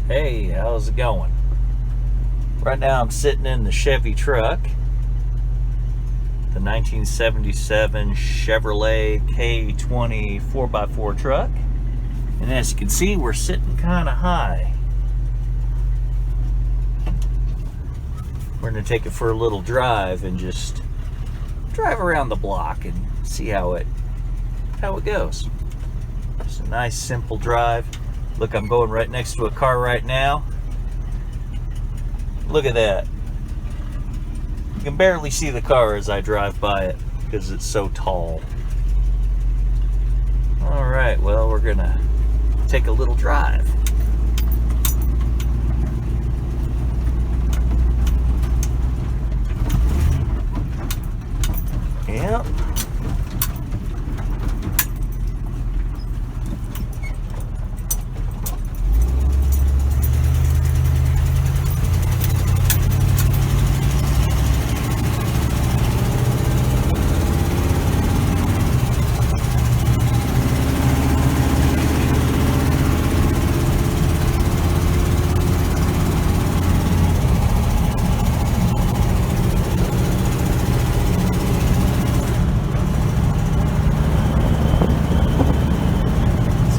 Hey, how's it going? Right now I'm sitting in the Chevy truck, the 1977 Chevrolet K20 4x4 truck. And as you can see, we're sitting kind of high. We're going to take it for a little drive and just drive around the block and see how it goes. It's a nice simple drive. Look, I'm going right next to a car right now. Look at that. You can barely see the car as I drive by it because it's so tall. All right, well, we're gonna take a little drive. Yep.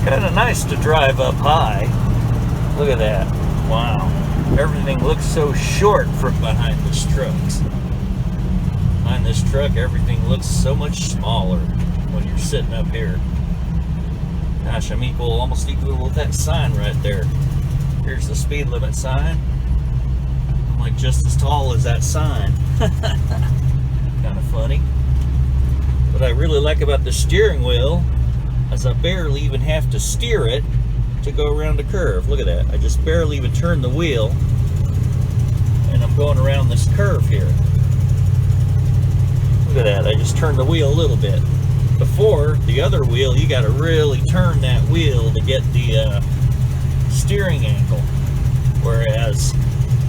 Kind of nice to drive up high. Look at that. Wow. Everything looks so short from behind this truck. Behind this truck, everything looks so much smaller when you're sitting up here. Gosh, I'm almost equal with that sign right there. Here's the speed limit sign. I'm like just as tall as that sign. Kind of funny. What I really like about the steering wheel is I barely even have to steer it to go around a curve. Look at that. I just barely even turn the wheel and I'm going around this curve here. Look at that. I just turn the wheel a little bit. Before, the other wheel, you got to really turn that wheel to get the steering angle. Whereas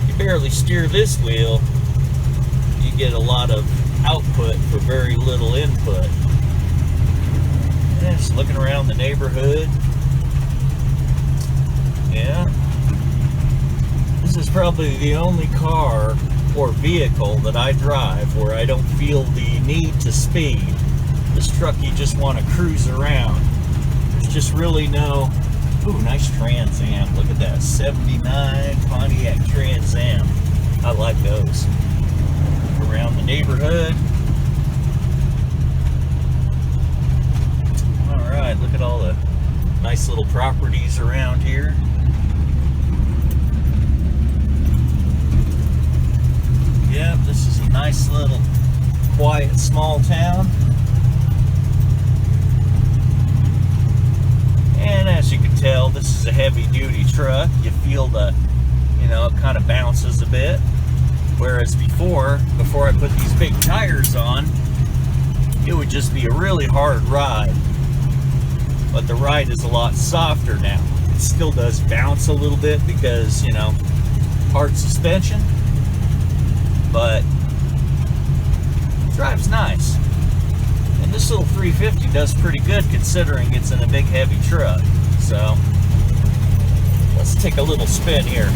you barely steer this wheel, you get a lot of output for very little input. Just looking around the neighborhood. Yeah. This is probably the only car or vehicle that I drive where I don't feel the need to speed. This truck, you just want to cruise around. There's just really no... Ooh, nice Trans Am. Look at that. 79 Pontiac Trans Am. I like those. Around the neighborhood. Alright, look at all the nice little properties around here. Yep, this is a nice little quiet small town. And as you can tell, this is a heavy duty truck. You feel the, it kind of bounces a bit. Whereas before I put these big tires on, it would just be a really hard ride. But the ride is a lot softer now. It still does bounce a little bit because, hard suspension, but it drives nice. And this little 350 does pretty good considering it's in a big heavy truck. So let's take a little spin here.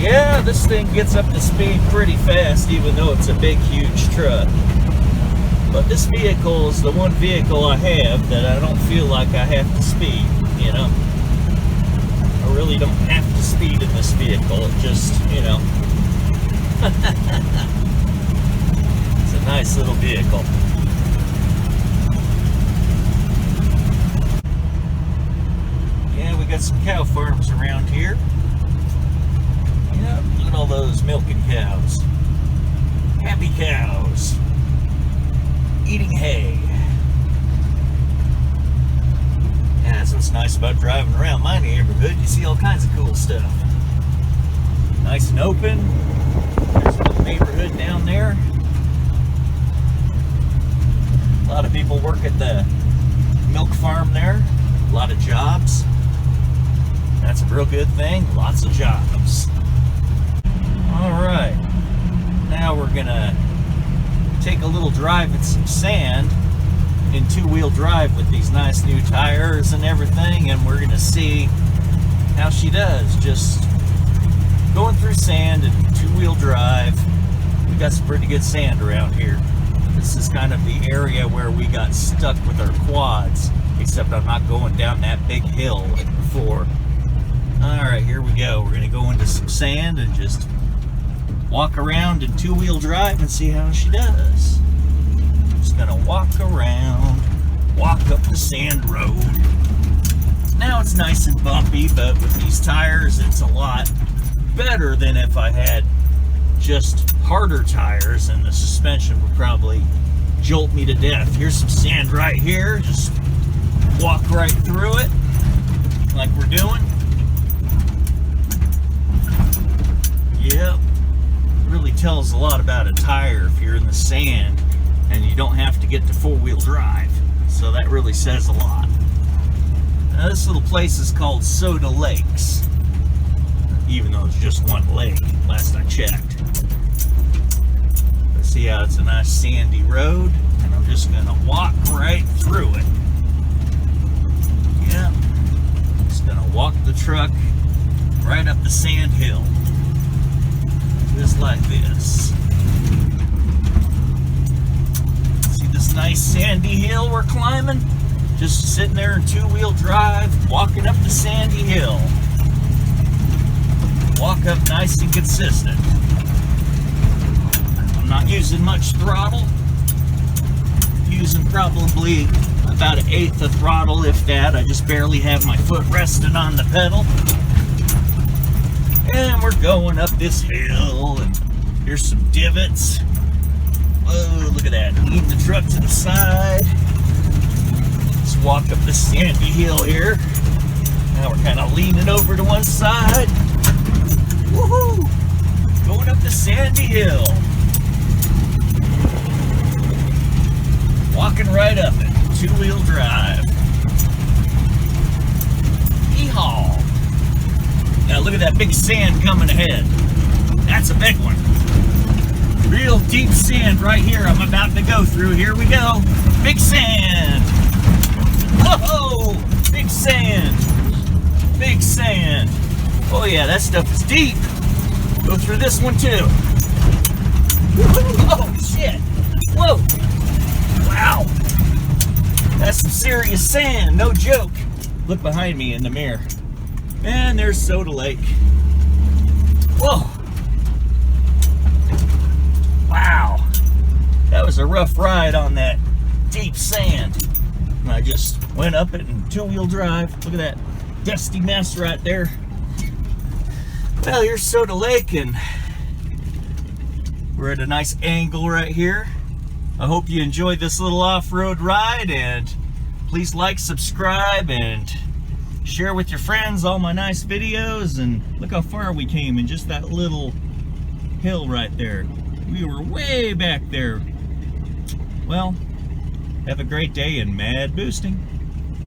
Yeah, this thing gets up to speed pretty fast, even though it's a big, huge truck. But this vehicle is the one vehicle I have that I don't feel like I have to speed, I really don't have to speed in this vehicle. It just, It's a nice little vehicle. Yeah, we got some cow farms around here. Yep, look at all those milking cows. Happy cows. Eating hay. Yeah, that's what's nice about driving around my neighborhood. You see all kinds of cool stuff. Nice and open. There's a little neighborhood down there. A lot of people work at the milk farm there. A lot of jobs. That's a real good thing. Lots of jobs. All right. with some sand in two-wheel drive with these nice new tires and everything, and we're gonna see how she does just going through sand and two-wheel drive. We got some pretty good sand around here. This is kind of the area where we got stuck with our quads, except I'm not going down that big hill like before. Alright, here we go. We're gonna go into some sand and just walk around in two-wheel drive and see how she does. Just gonna walk around, walk up the sand road. Now it's nice and bumpy, but with these tires it's a lot better than if I had just harder tires, and the suspension would probably jolt me to death. Here's some sand right here. Just walk right through it like we're doing. Yep. Really tells a lot about a tire if you're in the sand and you don't have to get to four-wheel drive. So that really says a lot. Now this little place is called Soda Lakes, even though it's just one lake, last I checked. But see how it's a nice sandy road, and I'm just gonna walk right through it. Yeah, just gonna walk the truck right up the sand hill. Just like this. See this nice sandy hill we're climbing? Just sitting there in two-wheel drive, walking up the sandy hill. Walk up nice and consistent. I'm not using much throttle. Using probably about 1/8 of throttle, if that. I just barely have my foot resting on the pedal. And we're going up this hill, and here's some divots. Whoa, look at that. Lean the truck to the side. Let's walk up this sandy hill here. Now we're kind of leaning over to one side. Woohoo! Going up the sandy hill. Walking right up it. Two-wheel drive. Yeehaw! Now look at that big sand coming ahead. That's a big one. Real deep sand right here I'm about to go through. Here we go. Big sand. Whoa! Big sand. Big sand. Oh yeah, that stuff is deep. Go through this one too. Oh shit. Whoa. Wow. That's some serious sand. No joke. Look behind me in the mirror. And there's Soda Lake. Whoa. Wow. That was a rough ride on that deep sand. And I just went up it in two-wheel drive. Look at that dusty mess right there. Well, here's Soda Lake, and we're at a nice angle right here. I hope you enjoyed this little off-road ride, and please like, subscribe, and share with your friends all my nice videos. And look how far we came in just that little hill right there. We were way back there. Well, have a great day and mad boosting.